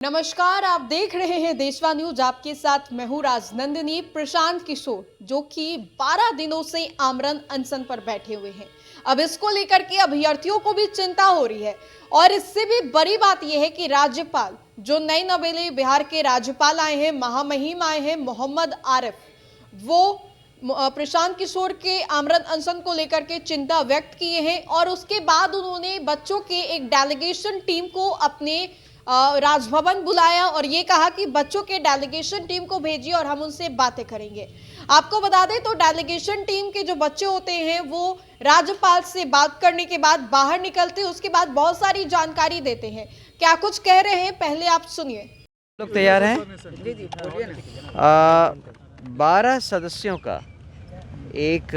नमस्कार, आप देख रहे हैं देशवा न्यूज। आपके साथ मैं हूं राजनंदिनी। प्रशांत किशोर जो कि 12 दिनों से आमरण अनशन पर बैठे हुए हैं, अब इसको लेकर के अभ्यर्थियों को भी चिंता हो रही है। और इससे भी बड़ी बात यह है कि राज्यपाल जो नए नवेले बिहार के राज्यपाल आए हैं, महामहिम आए हैं मोहम्मद आरिफ, वो प्रशांत किशोर के आमरण अनशन को लेकर के चिंता व्यक्त किए हैं। और उसके बाद उन्होंने बच्चों के एक डेलीगेशन टीम को अपने राजभवन बुलाया और ये कहा कि बच्चों के डेलीगेशन टीम को भेजिए और हम उनसे बातें करेंगे। आपको बता दें तो डेलीगेशन टीम के जो बच्चे होते हैं वो राज्यपाल से बात करने के बाद बाहर निकलते हैं, उसके बाद बहुत सारी जानकारी देते हैं। क्या कुछ कह रहे हैं, पहले आप सुनिए। लोग तैयार हैं? 12 सदस्यों का एक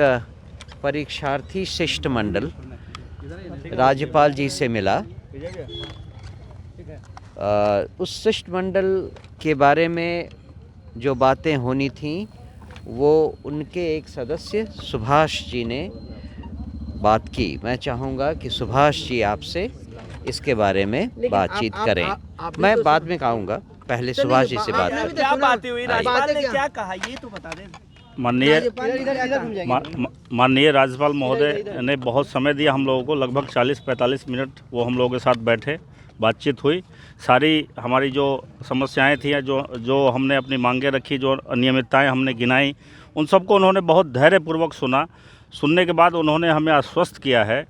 परीक्षार्थी शिष्टमंडल राज्यपाल जी से मिला। उस शिष्टमंडल के बारे में जो बातें होनी थीं वो उनके एक सदस्य सुभाष जी ने बात की। मैं चाहूँगा कि सुभाष जी आपसे इसके बारे में बातचीत करें। मैं बाद में कहूँगा, पहले सुभाष जी से बात करें। क्या बातें हुई, राज्यपाल ने क्या कहा ये तो बता दें। माननीय राज्यपाल महोदय ने बहुत समय दिया हम लोगों को, लगभग 40-45 मिनट वो हम लोगों के साथ बैठे, बातचीत हुई। सारी हमारी जो समस्याएं थी, जो हमने अपनी मांगें रखी, जो अनियमितताएं हमने गिनाई, उन सबको उन्होंने बहुत धैर्यपूर्वक सुना। सुनने के बाद उन्होंने हमें आश्वस्त किया है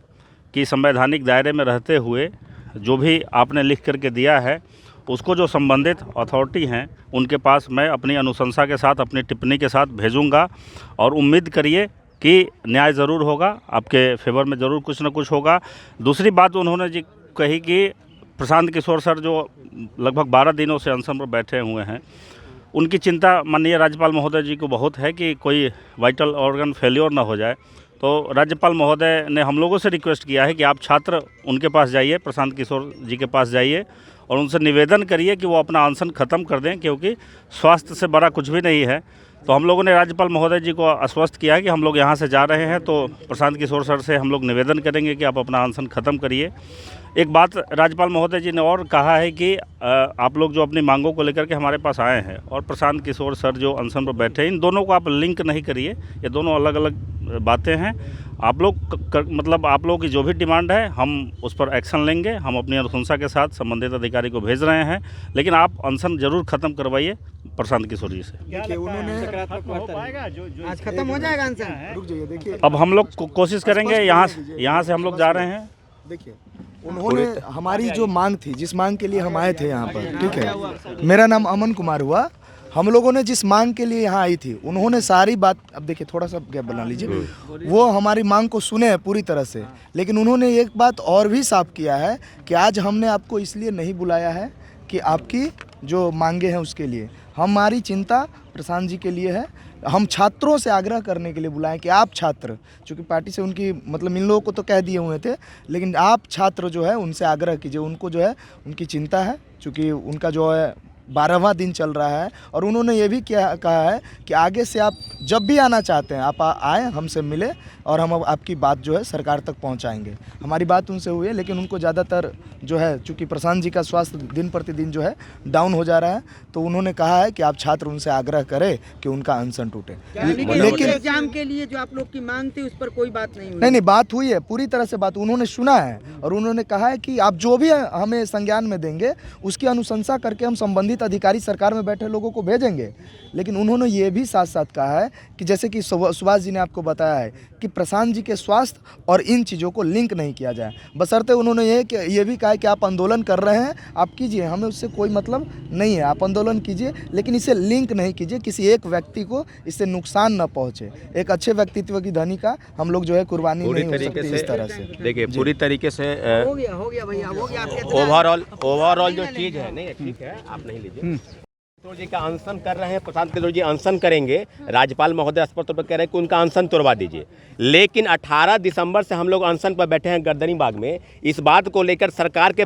कि संवैधानिक दायरे में रहते हुए जो भी आपने लिख करके दिया है उसको जो संबंधित अथॉरिटी हैं उनके पास मैं अपनी अनुशंसा के साथ, अपनी टिप्पणी के साथ भेजूंगा। और उम्मीद करिए कि न्याय ज़रूर होगा, आपके फेवर में ज़रूर कुछ ना कुछ होगा। दूसरी बात उन्होंने जी कही कि प्रशांत किशोर सर जो लगभग 12 दिनों से अनशन पर बैठे हुए हैं, उनकी चिंता माननीय राज्यपाल महोदय जी को बहुत है कि कोई वाइटल ऑर्गन फेल्योर ना हो जाए। तो राज्यपाल महोदय ने हम लोगों से रिक्वेस्ट किया है कि आप छात्र उनके पास जाइए, प्रशांत किशोर जी के पास जाइए और उनसे निवेदन करिए कि वो अपना अनशन ख़त्म कर दें, क्योंकि स्वास्थ्य से बड़ा कुछ भी नहीं है। तो हम लोगों ने राज्यपाल महोदय जी को आश्वस्त किया है कि हम लोग यहाँ से जा रहे हैं तो प्रशांत किशोर सर से हम लोग निवेदन करेंगे कि आप अपना अनशन ख़त्म करिए। एक बात राज्यपाल महोदय जी ने और कहा है कि आप लोग जो अपनी मांगों को लेकर के हमारे पास आए हैं और प्रशांत किशोर सर जो अनशन पर बैठे हैं, इन दोनों को आप लिंक नहीं करिए, ये दोनों अलग अलग बातें हैं। आप लोग मतलब आप लोगों की जो भी डिमांड है हम उस पर एक्शन लेंगे। हम अपनी अनुशंसा के साथ संबंधित अधिकारी को भेज रहे हैं, लेकिन आप अनशन जरूर ख़त्म करवाइए प्रशांत किशोर जी से। देखिए उन्होंने आज खत्म हो जाएगा अनशन। रुक जाइए, देखिए अब हम लोग कोशिश करेंगे, यहाँ से हम लोग जा रहे हैं। देखिए उन्होंने हमारी जो मांग थी, जिस मांग के लिए हम आए थे यहाँ पर, ठीक है, मेरा नाम अमन कुमार हुआ। हम लोगों ने जिस मांग के लिए यहाँ आई थी उन्होंने सारी बात, अब देखिए थोड़ा सा गैप बना लीजिए, वो हमारी मांग को सुने हैं पूरी तरह से। लेकिन उन्होंने एक बात और भी साफ किया है कि आज हमने आपको इसलिए नहीं बुलाया है कि आपकी जो मांगे हैं उसके लिए, हमारी चिंता प्रशांत जी के लिए है। हम छात्रों से आग्रह करने के लिए बुलाएं कि आप छात्र, चूँकि पार्टी से उनकी मतलब इन लोगों को तो कह दिए हुए थे, लेकिन आप छात्र जो है उनसे आग्रह कीजिए। उनको जो है उनकी चिंता है, चूँकि उनका जो है 12वां दिन चल रहा है। और उन्होंने ये भी कहा है कि आगे से आप जब भी आना चाहते हैं आप आएँ, हमसे मिले और हम आपकी बात जो है सरकार तक पहुंचाएंगे। हमारी बात उनसे हुई है, लेकिन उनको ज़्यादातर जो है, चूँकि प्रशांत जी का स्वास्थ्य दिन प्रतिदिन जो है डाउन हो जा रहा है, तो उन्होंने कहा है कि आप छात्र उनसे आग्रह करें कि उनका अनशन टूटे। लेकिन एग्जाम के लिए जो आप लोग की मांग थी उस पर कोई बात नहीं हुई। नहीं, बात हुई है, पूरी तरह से बात उन्होंने सुना है। और उन्होंने कहा है कि आप जो भी हमें संज्ञान में देंगे उसकी अनुशंसा करके हम संबंधित अधिकारी सरकार में बैठे लोगों को भेजेंगे। लेकिन उन्होंने ये भी साथ साथ कहा है कि जैसे कि सुभाष जी ने आपको बताया है कि प्रशांत जी के स्वास्थ्य और इन चीज़ों को लिंक नहीं किया जाए। बशर्ते उन्होंने ये भी कहा है कि आप आंदोलन कर रहे हैं, आप कीजिए, हमें उससे कोई मतलब नहीं है, आप आंदोलन कीजिए, लेकिन इसे लिंक नहीं कीजिए, किसी एक व्यक्ति को इससे नुकसान न पहुँचे। एक अच्छे व्यक्तित्व की धनी का हम लोग जो है कुर्बानी नहीं हो सकती इस तरह से। देखिए पूरी तरीके से हो गया भैया, हो गया। ओवरऑल जो चीज़ है, नहीं ठीक है, आप नहीं लीजिए। किशोर जी का अनशन कर रहे हैं, प्रशांत किशोर जी अनशन करेंगे। राज्यपाल महोदय स्पष्ट तौर पर कह रहे हैं कि उनका अनशन तोड़वा दीजिए, लेकिन 18 दिसंबर से हम लोग अनशन पर बैठे हैं गर्दनी बाग में। इस बात को लेकर सरकार के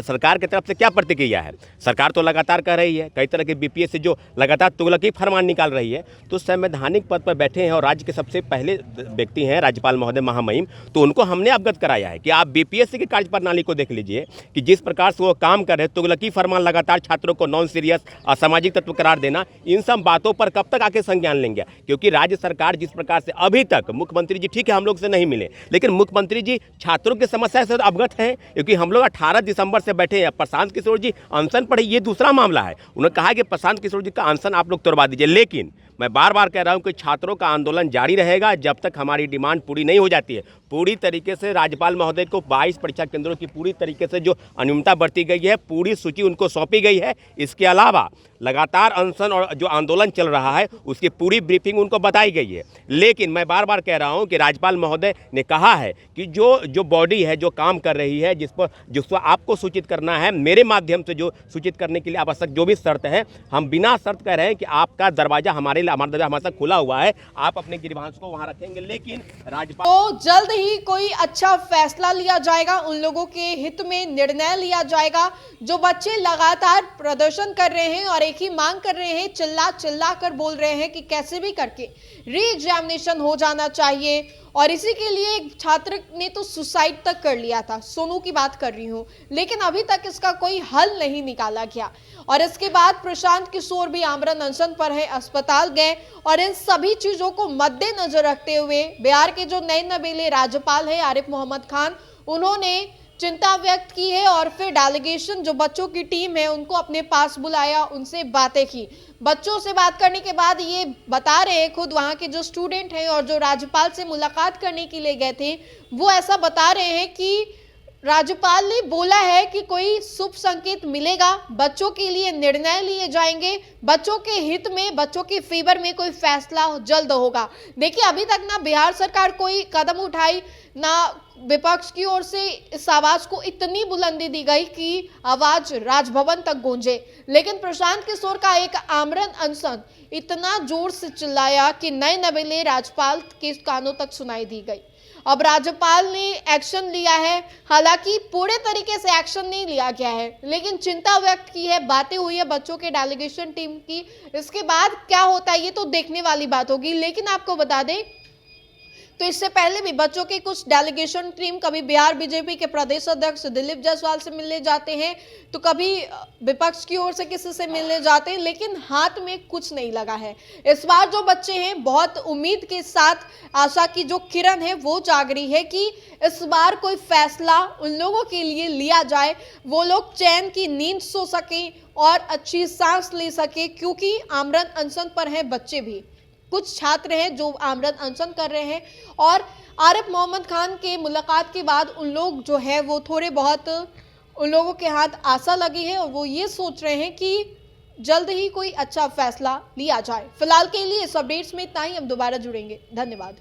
सरकार की तरफ से क्या प्रतिक्रिया है? सरकार तो लगातार कह रही है, कई तरह के बीपीएस से जो लगातार तुगलकी फरमान निकाल रही है, तो संवैधानिक पद पर बैठे हैं और राज्य के सबसे पहले व्यक्ति हैं राज्यपाल महोदय महामहिम, तो उनको हमने अवगत कराया है कि आप बीपीएससी की कार्यप्रणाली को देख लीजिए कि जिस प्रकार से वो काम कर रहे हैं, तुगलकी फरमान लगातार छात्रों को नॉन सीरियस असामाजिक तत्व करार देना, इन सब बातों पर कब तक आके संज्ञान लेंगे? क्योंकि राज्य सरकार जिस प्रकार से अभी तक मुख्यमंत्री जी ठीक है हम लोग से नहीं मिले, लेकिन मुख्यमंत्री जी छात्रों की समस्या से अवगत हैं, क्योंकि हम लोग 18 दिसंबर से बैठे हैं। प्रशांत किशोर जी अनशन पर, ये दूसरा मामला है। उन्होंने कहा कि प्रशांत किशोर जी का अनशन आप लोग तोड़वा दीजिए, लेकिन मैं बार बार कह रहा हूं कि छात्रों का आंदोलन जारी रहेगा जब तक हमारी डिमांड पूरी नहीं हो जाती है। पूरी तरीके से राज्यपाल महोदय को 22 परीक्षा केंद्रों की पूरी तरीके से जो अनियमितता बरती गई है, पूरी सूची उनको सौंपी गई है। इसके अलावा लगातार अनशन और जो आंदोलन चल रहा है उसकी पूरी ब्रीफिंग उनको बताई गई है। लेकिन मैं बार बार कह रहा हूं कि राज्यपाल महोदय ने कहा है कि जो बॉडी है जो काम कर रही है, जिसको आपको सूचित करना है, मेरे माध्यम से जो सूचित करने के लिए आवश्यक जो भी शर्त है, हम बिना शर्त कह रहे हैं कि आपका दरवाजा हमारे हमारे साथ खुला हुआ है, आप अपने ग्रीवांश को वहां रखेंगे। लेकिन राज्यपाल तो जल्द ही कोई अच्छा फैसला लिया जाएगा, उन लोगों के हित में निर्णय लिया जाएगा जो बच्चे लगातार प्रदर्शन कर रहे हैं और एक ही मांग कर रहे हैं, चिल्ला चिल्ला कर बोल रहे हैं कि कैसे भी करके री एग्जामिनेशन हो जाना चाहिए। और इसी के लिए एक छात्र ने तो सुसाइड तक कर लिया था, सोनू की बात कर रही हूं, लेकिन अभी तक इसका कोई हल नहीं निकाला गया। और इसके बाद प्रशांत किशोर भी आमरण अनशन पर है, अस्पताल गए और इन सभी चीजों को मद्देनजर रखते हुए बिहार के जो नए नवेले राज्यपाल है आरिफ मोहम्मद खान, उन्होंने चिंता व्यक्त की है और फिर डेलीगेशन जो बच्चों की टीम है उनको अपने पास बुलाया, उनसे बातें की। बच्चों से बात करने के बाद ये बता रहे हैं, खुद वहाँ के जो स्टूडेंट हैं और जो राज्यपाल से मुलाकात करने के लिए गए थे, वो ऐसा बता रहे हैं कि राज्यपाल ने बोला है कि कोई शुभ संकेत मिलेगा, बच्चों के लिए निर्णय लिए जाएंगे, बच्चों के हित में, बच्चों के फेवर में कोई फैसला जल्द होगा। देखिए अभी तक ना बिहार सरकार कोई कदम उठाई, ना विपक्ष की ओर से इस आवाज को इतनी बुलंदी दी गई कि आवाज राजभवन तक गूंजे, लेकिन प्रशांत किशोर का एक आमरण अनशन इतना जोर से चिल्लाया कि नए नवेले राज्यपाल के कानों तक सुनाई दी गई। अब राज्यपाल ने एक्शन लिया है, हालांकि पूरे तरीके से एक्शन नहीं लिया गया है, लेकिन चिंता व्यक्त की है, बातें हुई है बच्चों के डेलीगेशन टीम की। इसके बाद क्या होता है ये तो देखने वाली बात होगी। लेकिन आपको बता दें तो इससे पहले भी बच्चों की कुछ डेलीगेशन टीम कभी बिहार बीजेपी के प्रदेश अध्यक्ष दिलीप जायसवाल से मिलने जाते हैं, तो कभी विपक्ष की ओर से किसी से मिलने जाते हैं, लेकिन हाथ में कुछ नहीं लगा है। इस बार जो बच्चे हैं बहुत उम्मीद के साथ, आशा की जो किरण है वो जाग रही है कि इस बार कोई फैसला उन लोगों के लिए लिया जाए, वो लोग चैन की नींद सो सकें और अच्छी सांस ले सके, क्योंकि आमरण अनशन पर हैं बच्चे भी। कुछ छात्र हैं जो आमरण अनशन कर रहे हैं और आरिफ मोहम्मद खान के मुलाकात के बाद उन लोग जो है वो थोड़े बहुत, उन लोगों के हाथ आशा लगी है और वो ये सोच रहे हैं कि जल्द ही कोई अच्छा फैसला लिया जाए। फिलहाल के लिए इस अपडेट्स में इतना ही, हम दोबारा जुड़ेंगे। धन्यवाद।